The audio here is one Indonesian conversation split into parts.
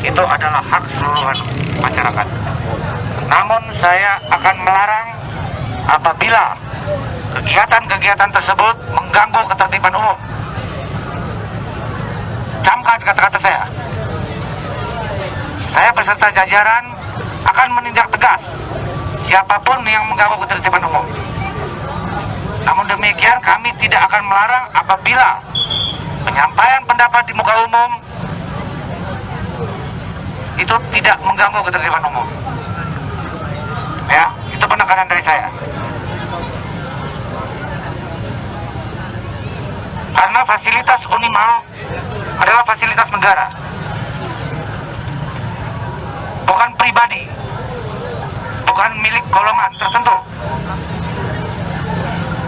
Itu adalah hak seluruh masyarakat. Namun saya akan melarang apabila kegiatan-kegiatan tersebut mengganggu ketertiban umum. Camkan kata-kata saya. Saya beserta jajaran akan menindak tegas siapapun yang mengganggu ketertiban umum. Namun demikian kami tidak akan melarang apabila penyampaian pendapat di muka umum itu tidak mengganggu ketertiban umum. Ya, itu penekanan dari saya. Karena fasilitas Unimal adalah fasilitas negara, bukan pribadi, bukan milik golongan tertentu,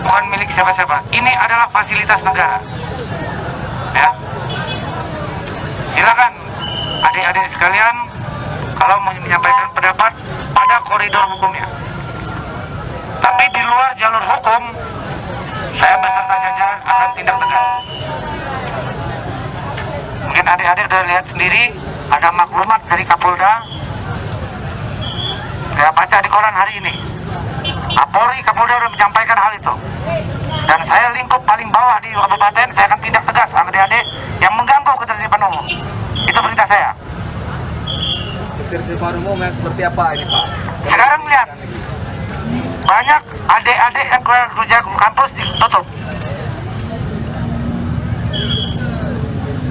bukan milik siapa-siapa. Ini adalah fasilitas negara. Ya, silakan adik-adik sekalian kalau mau menyampaikan pendapat pada koridor hukumnya. Tapi di luar jalur hukum, saya beserta jajaran akan tindak tegas. Mungkin adik-adik sudah lihat sendiri, ada maklumat dari Kapolda. Saya baca di koran hari ini. Kapolda sudah menyampaikan hal itu. Dan saya lingkup paling bawah di kabupaten, saya akan tindak tegas adik-adik yang mengganggu ketertiban umum. Itu perintah saya. Ketertiban umum yang seperti apa ini, Pak? Sekarang lihat, banyak adik-adik yang keluar kerja kampus ditutup.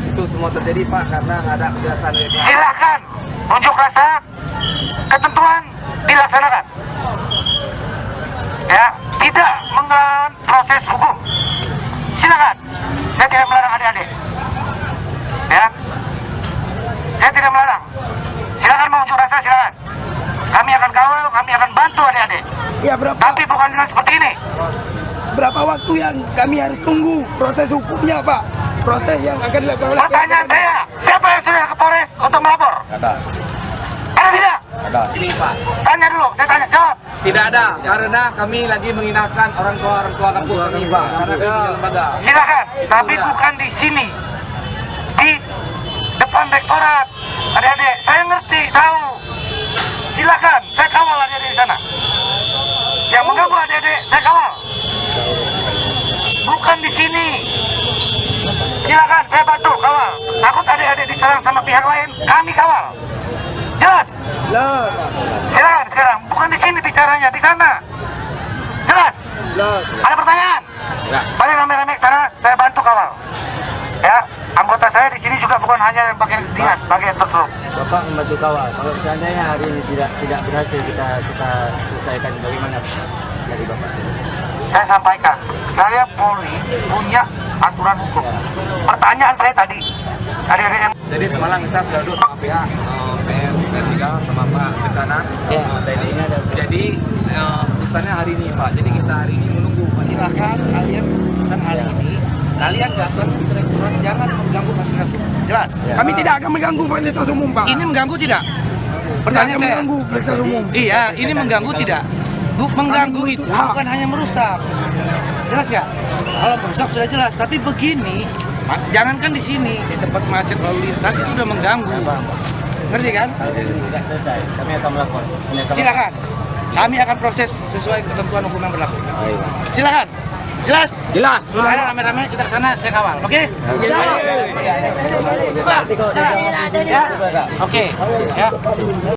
Itu semua terjadi, Pak, karena ada kebiasaan dari kelas. Silakan unjuk rasa, ketentuan dilaksanakan. Ya, tidak melawan proses hukum. Silakan. Saya tidak melarang adik-adik. Ya, saya tidak melarang. Silakan mau unjuk rasa, silakan. Kami akan kawal, kami akan bantu adik-adik. Ya, berapa? Tapi bukan dengan seperti ini. Berapa waktu yang kami harus tunggu proses hukumnya, Pak? Proses yang akan dilakukan oleh Pertanyaan saya, siapa yang sudah ke Polres untuk melapor? Ada. Ada tidak? Ada. Ini, Pak. Tanya dulu, saya tanya, jawab. Tidak ada, karena kami lagi mengingatkan orang tua kampus kami, Pak. Karena kami punya lembaga. Silakan, tapi bukan di sini. Di depan rektorat. Adik-adik, saya ngerti, tahu. Silakan, saya kawal adik-adik di sana. Yang mengganggu adik-adik, saya kawal. Bukan di sini. Silakan, saya bantu kawal. Takut adik-adik diserang sama pihak lain, kami kawal. Jelas? Jelas. Silakan sekarang, bukan di sini bicaranya, di sana. Jelas? Jelas. Ada pertanyaan? Ya. Balik rame-rame ke sana, saya bantu kawal. Ya, anggota saya di sini juga bukan hanya yang pakai dinas, pakai tertutup. Bapak membantu kawal. Kalau seandainya hari ini tidak berhasil kita selesaikan, bagaimana dari Bapak? Saya sampaikan, saya Polri punya aturan hukum. Pertanyaan saya tadi, adik-adik yang Jadi semalam kita sudah duduk sama pihak PM3 sama Pak Dekana. TNI. Jadi putusannya hari ini, Pak. Jadi kita hari ini menunggu. Silakan kalian putusan hari ini, kalian datang ke direktorat, jangan mengganggu fasilitas umum. Jelas? Kami tidak akan mengganggu fasilitas umum, Pak. Ini mengganggu tidak? Tidak Pertanyaan akan saya. mengganggu fasilitas umum. Iya, ini mengganggu tidak? Mengganggu itu bukan hanya merusak. Jelas nggak? Kalau merusak sudah jelas, tapi begini, jangankan di sini, di tempat macet lalu lintas itu udah mengganggu. Ngerti kan? Kalau tidak selesai, kami akan melapor. Silakan. Kami akan proses sesuai ketentuan hukum yang berlaku. Silakan. Jelas? Jelas. Saya rame-rame kita ke sana, saya kawal. Oke? Nanti kok Oke. Ya.